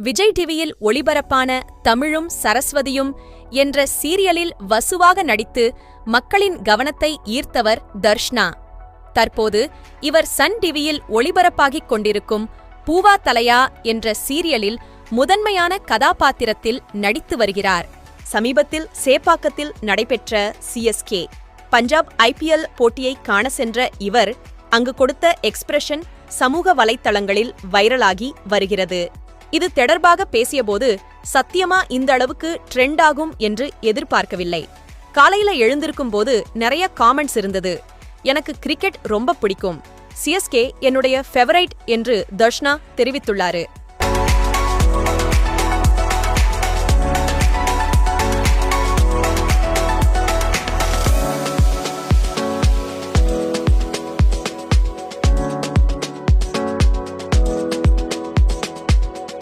விஜய் டிவியில் ஒளிபரப்பான தமிழும் சரஸ்வதியும் என்ற சீரியலில் வசுவாக நடித்து மக்களின் கவனத்தை ஈர்த்தவர் தர்ஷ்னா. தற்போது இவர் சன் டிவியில் ஒளிபரப்பாகிக் கொண்டிருக்கும் பூவா தலையா என்ற சீரியலில் முதன்மையான கதாபாத்திரத்தில் நடித்து வருகிறார். சமீபத்தில் சேப்பாக்கத்தில் நடைபெற்ற CSK பஞ்சாப் IPL போட்டியை காண சென்ற இவர் அங்கு கொடுத்த எக்ஸ்பிரஷன் சமூக வலைத்தளங்களில் வைரலாகி வருகிறது. இது தொடர்பாக பேசியபோது சத்தியமா இந்த அளவுக்கு ட்ரெண்ட் ஆகும் என்று எதிர்பார்க்கவில்லை. காலையில எழுந்திருக்கும் போது நிறைய காமெண்ட்ஸ் இருந்தது. எனக்கு கிரிக்கெட் ரொம்ப பிடிக்கும். CSK என்னுடைய ஃபேவரைட் என்று தர்ஷ்னா தெரிவித்துள்ளாரு.